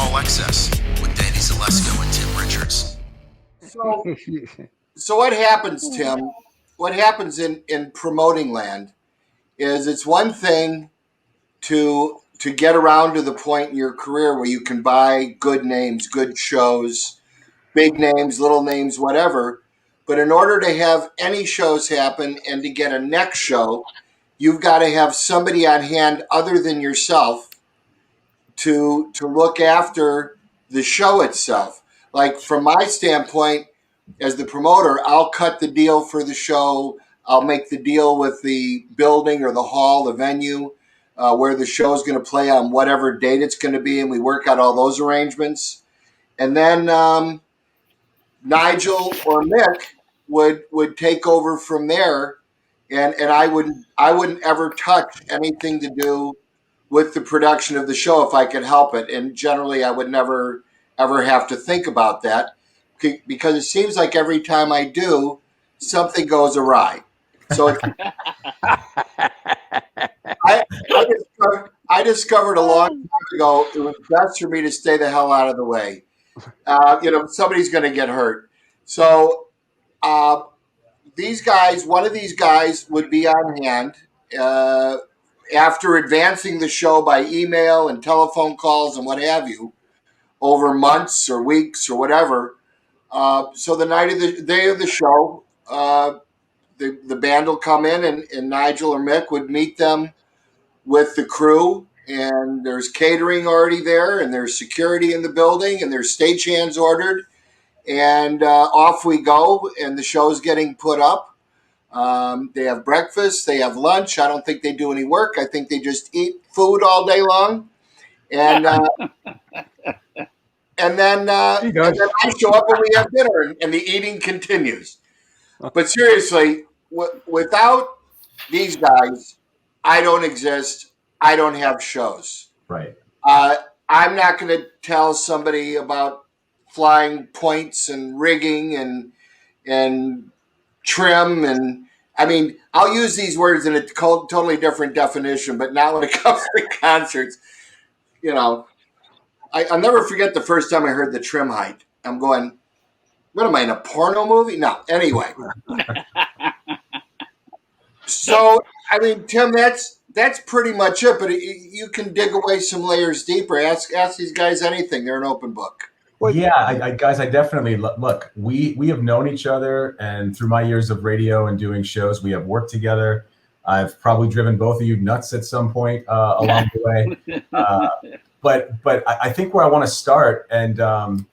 All Access with Danny Zalesko and Tim Richards. So what happens, Tim? What happens in promoting land is it's one thing to get around to the point in your career where you can buy good names, good shows, big names, little names, whatever. But in order to have any shows happen and to get a next show, you've got to have somebody on hand other than yourself to look after the show itself. Like from my standpoint, as the promoter, I'll cut the deal for the show. I'll make the deal with the building or the hall, the venue, where the show is going to play on whatever date it's going to be, and we work out all those arrangements. And then Nigel or Mick would take over from there, and I wouldn't ever touch anything to do with the production of the show if I could help it. And generally, I would never ever have to think about that because it seems like every time I do, something goes awry. So it's, I discovered a long time ago it was best for me to stay the hell out of the way. Somebody's going to get hurt. So one of these guys would be on hand after advancing the show by email and telephone calls and what have you over months or weeks or whatever. So the day of the show, the band will come in and Nigel or Mick would meet them with the crew, and there's catering already there, and there's security in the building, and there's stagehands ordered, and off we go, and the show's getting put up. They have breakfast, they have lunch. I don't think they do any work. I think they just eat food all day long, and and then I show up and we have dinner, and the eating continues. But seriously, without these guys, I don't exist. I don't have shows. Right. I'm not going to tell somebody about flying points and rigging and trim. And I mean, I'll use these words in a totally different definition, but not when it comes to concerts. I'll never forget the first time I heard the trim height. I'm going, what am I, in a porno movie? No. Anyway. So, I mean, Tim, that's pretty much it. But you can dig away some layers deeper. Ask these guys anything. They're an open book. Well, yeah, guys, I definitely look. We have known each other, and through my years of radio and doing shows, we have worked together. I've probably driven both of you nuts at some point along the way. But I think where I want to start, and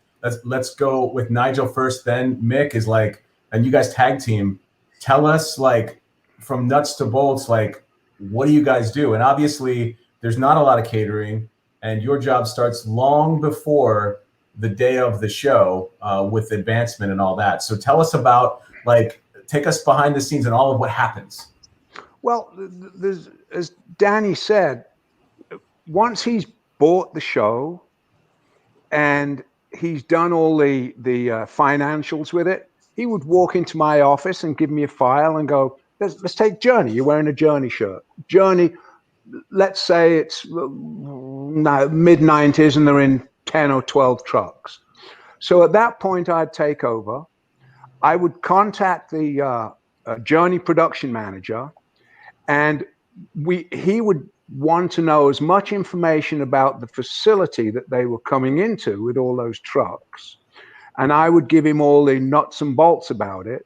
let's go with Nigel first. Then Mick is like, and you guys tag team. Tell us, like, from nuts to bolts, like, what do you guys do? And obviously, there's not a lot of catering, and your job starts long before the day of the show with advancement and all that. So tell us about, like, take us behind the scenes and all of what happens. Well, as Danny said, once he's bought the show and he's done all the financials with it, he would walk into my office and give me a file and go, let's take Journey. You're wearing a Journey shirt. Journey, let's say it's mid-90s and they're in 10 or 12 trucks. So at that point, I'd take over. I would contact the Journey production manager, and he would want to know as much information about the facility that they were coming into with all those trucks. And I would give him all the nuts and bolts about it.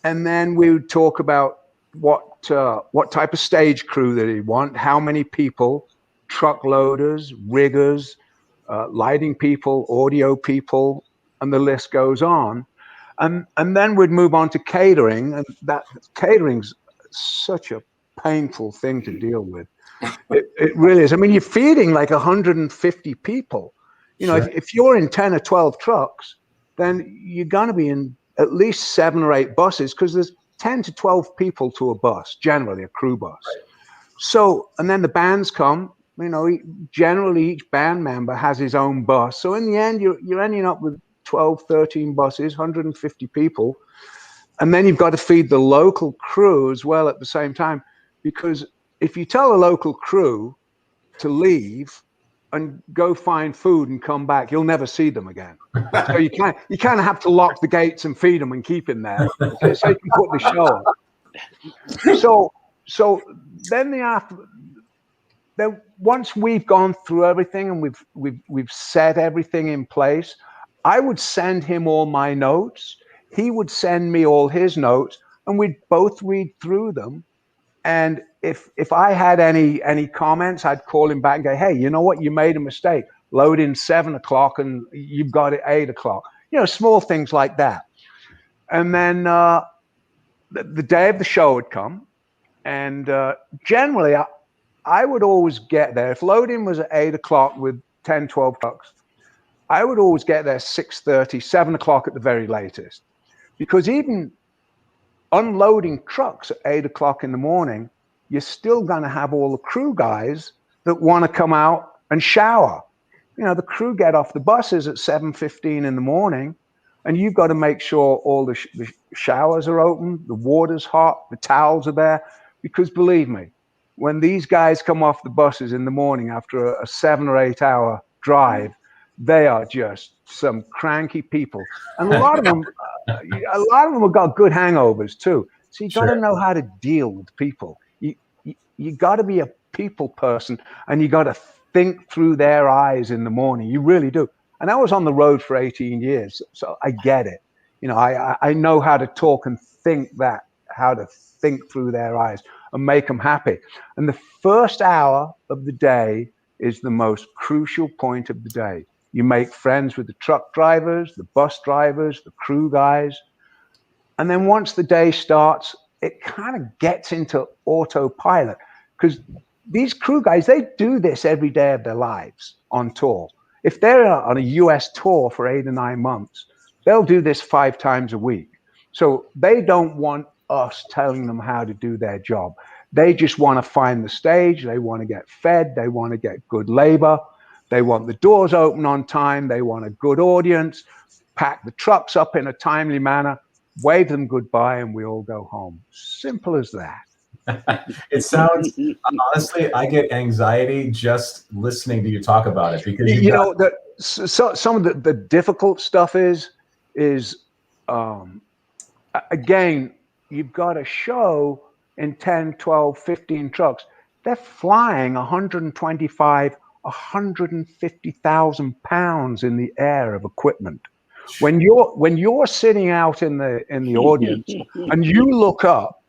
And then we would talk about what type of stage crew that he'd want, how many people, truck loaders, riggers, lighting people, audio people, and the list goes on. And then we'd move on to catering, and that catering's such a painful thing to deal with. It really is. I mean, you're feeding like 150 people. Sure. If you're in 10 or 12 trucks, then you're going to be in at least 7 or 8 buses, because there's 10 to 12 people to a bus, generally a crew bus. Right. So, and then the bands come. Generally each band member has his own bus. So in the end, you're ending up with 12, 13 buses, 150 people. And then you've got to feed the local crew as well at the same time. Because if you tell a local crew to leave, and go find food and come back, you'll never see them again. So you kind of have to lock the gates and feed them and keep them there so you can put the show up. So then then once we've gone through everything and we've set everything in place, I would send him all my notes. He would send me all his notes, and we'd both read through them. And if I had any comments, I'd call him back and go, hey, you know what? You made a mistake. Load in 7 o'clock and you've got it 8 o'clock. You know, small things like that. And then the day of the show would come, and generally I would always get there. If loading was at 8 o'clock with 10, 12 trucks, I would always get there 6:30, 7 o'clock at the very latest. Because even unloading trucks at 8 o'clock in the morning, you're still going to have all the crew guys that want to come out and shower. You know, the crew get off the buses at 7:15 in the morning, and you've got to make sure all the showers are open, the water's hot, the towels are there. Because believe me, when these guys come off the buses in the morning after a 7 or 8 hour drive, they are just some cranky people. And a lot of them have got good hangovers too. So you got to know how to deal with people. You got to be a people person, and you got to think through their eyes in the morning. You really do. And I was on the road for 18 years, so I get it. You know, I know how to talk and think how to think through their eyes and make them happy. And the first hour of the day is the most crucial point of the day. You make friends with the truck drivers, the bus drivers, the crew guys. And then once the day starts, it kind of gets into autopilot, because these crew guys, they do this every day of their lives on tour. If they're on a US tour for 8 or 9 months, they'll do this 5 times a week. So they don't want us telling them how to do their job. They just want to find the stage. They want to get fed. They want to get good labor. They want the doors open on time. They want a good audience, pack the trucks up in a timely manner, wave them goodbye, and we all go home. Simple as that. It sounds, honestly, I get anxiety just listening to you talk about it, because some of the difficult stuff is again, you've got a show in 10, 12, 15 trucks. They're flying 125, 150,000 pounds in the air of equipment. When you're sitting out in the audience and you look up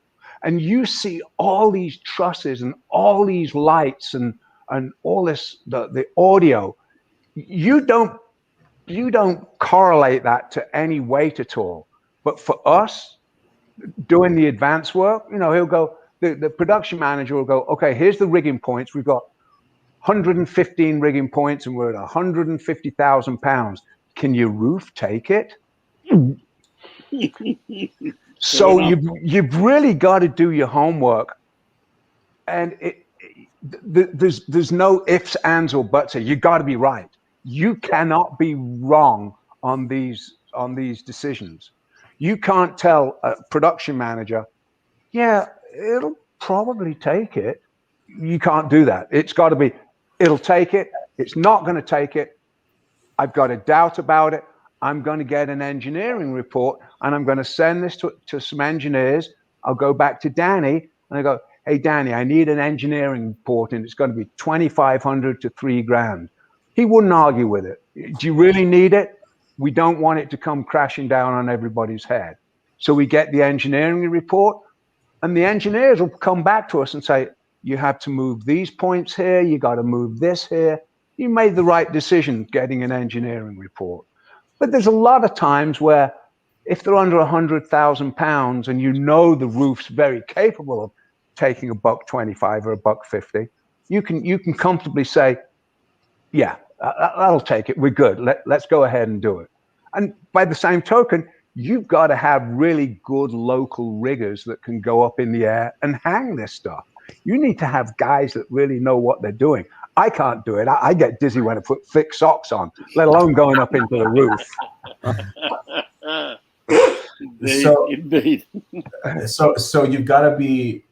and you see all these trusses and all these lights and all this, the audio, you don't correlate that to any weight at all. But for us doing the advance work, you know, he'll go, the production manager will go, okay, here's the rigging points. We've got 115 rigging points and we're at 150,000 pounds. Can your roof take it? So you've really got to do your homework, and there's no ifs, ands, or buts. You got to be right. You cannot be wrong on these decisions. You can't tell a production manager, yeah, it'll probably take it. You can't do that. It's got to be, it'll take it. It's not going to take it. I've got a doubt about it. I'm going to get an engineering report, and I'm going to send this to some engineers. I'll go back to Danny and I go, hey, Danny, I need an engineering report, and it's going to be $2,500 to $3,000. He wouldn't argue with it. Do you really need it? We don't want it to come crashing down on everybody's head. So we get the engineering report, and the engineers will come back to us and say, you have to move these points here. You got to move this here. You made the right decision getting an engineering report. But there's a lot of times where if they're under 100,000 pounds and you know the roof's very capable of taking $125 or $150, you can comfortably say, yeah, that'll take it. We're good. Let's go ahead and do it. And by the same token, you've got to have really good local riggers that can go up in the air and hang this stuff. You need to have guys that really know what they're doing. I can't do it. I get dizzy when I put thick socks on, let alone going up into the roof. Indeed. So you've got to be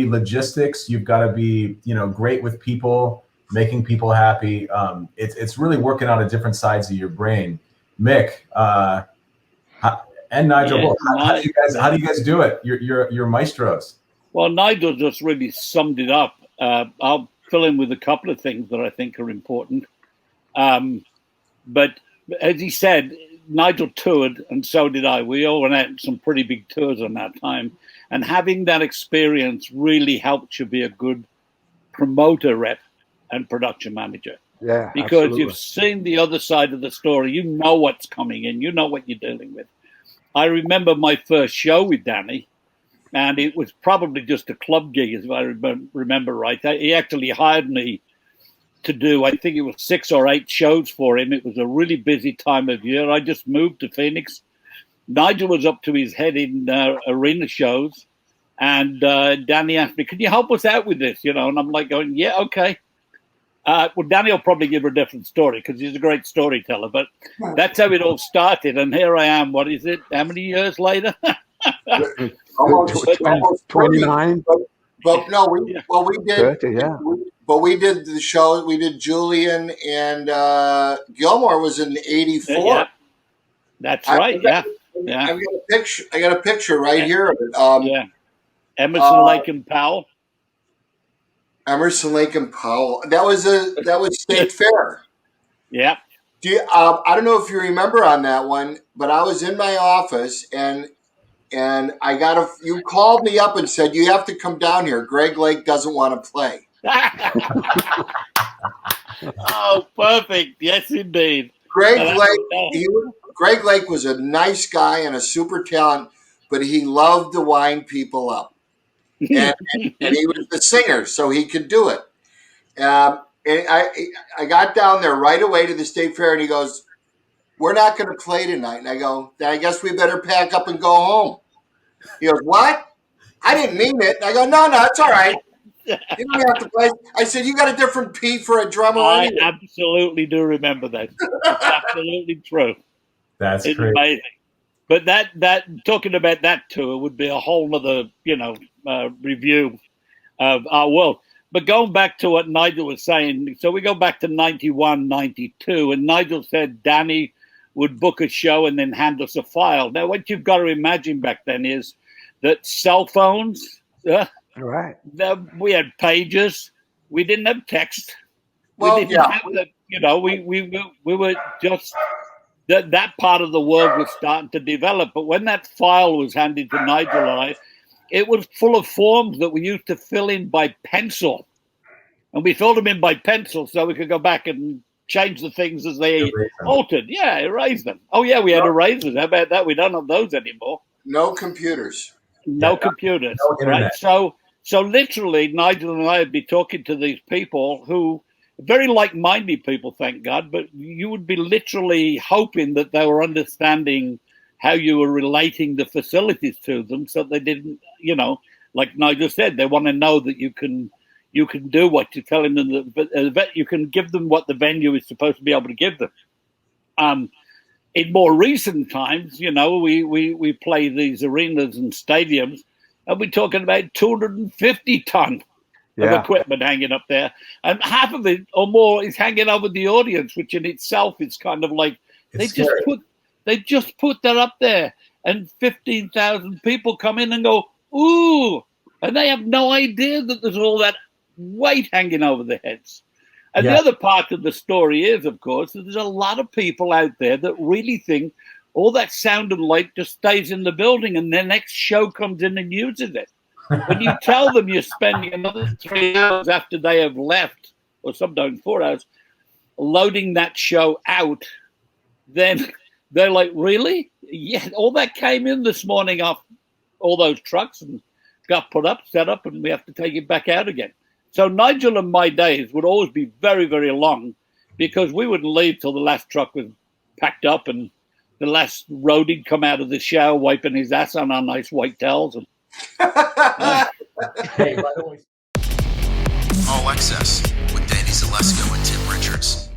logistics. You've got to be, great with people. making people happy. It's really working on different sides of your brain. Mick and Nigel, how do you guys do it? You're maestros. Well, Nigel just really summed it up. I'll fill in with a couple of things that I think are important. But as he said, Nigel toured, and so did I. We all went out on some pretty big tours on that time. And having that experience really helped you be a good promoter rep and production manager. Yeah, because absolutely. You've seen the other side of the story. You know what's coming in. You know what you're dealing with. I remember my first show with Danny, and it was probably just a club gig, if I remember right. He actually hired me to do, I think it was 6 or 8 shows for him. It was a really busy time of year. I just moved to Phoenix. Nigel was up to his head in arena shows. And Danny asked me, can you help us out with this? And I'm like going, yeah, okay. Well, Danny will probably give a different story because he's a great storyteller. But that's how it all started. And here I am. What is it? How many years later? almost 29. But no, we did. 30, yeah. But we did the show. We did Julian, and Gilmore was in '84. Yeah, that's right. Yeah. I got a picture right here. Yeah. Emerson, Lake and Powell. Emerson, Lake and Powell. That was State Fair. Yeah. I don't know if you remember on that one, but I was in my office and you called me up and said, you have to come down here. Greg Lake doesn't want to play. Oh, perfect. Yes, indeed. Greg Lake was a nice guy and a super talent, but he loved to wind people up. And he was the singer, so he could do it. And I got down there right away to the State Fair, and he goes, we're not going to play tonight. And I go, then I guess we better pack up and go home. He goes, what? I didn't mean it. And I go, no, it's all right. You don't have to play. I said, you got a different P for a drummer. I absolutely do remember that. It's absolutely true. It's crazy. Amazing. But that talking about that tour would be a whole other, review of our world. But going back to what Nigel was saying, so we go back to 91, 92, and Nigel said Danny would book a show and then hand us a file. Now, what you've got to imagine back then is that cell phones, right? We had pages. We didn't have text. Well, we didn't have the, we were just that part of the world was starting to develop. But when that file was handed to Nigel and I, it was full of forms that we used to fill in by pencil, and we filled them in by pencil so we could go back and change the things as they altered. Yeah, erase them. Oh, yeah, we had erasers. How about that? We don't have those anymore. No computers. No computers. No right? So literally, Nigel and I would be talking to these people who, very like-minded people, thank God, but you would be literally hoping that they were understanding how you were relating the facilities to them so they didn't, like Nigel said, they want to know that you can do what you're telling them, but you can give them what the venue is supposed to be able to give them. In more recent times, we play these arenas and stadiums, and we're talking about 250 ton of equipment hanging up there, and half of it or more is hanging over the audience, which in itself is kind of like they just put that up there, and 15,000 people come in and go, ooh, and they have no idea that there's all that weight hanging over their heads. And the other part of the story is, of course, that there's a lot of people out there that really think all that sound and light just stays in the building and their next show comes in and uses it. When you tell them you're spending another 3 hours after they have left, or sometimes 4 hours, loading that show out, then they're like, really? Yeah, all that came in this morning off all those trucks and got put up, set up, and we have to take it back out again. So Nigel and my days would always be very, very long because we wouldn't leave till the last truck was packed up and the last roadie'd come out of the shower wiping his ass on our nice white towels. And, Hey, by the way, All Access with Danny Zalesko and Tim Richards.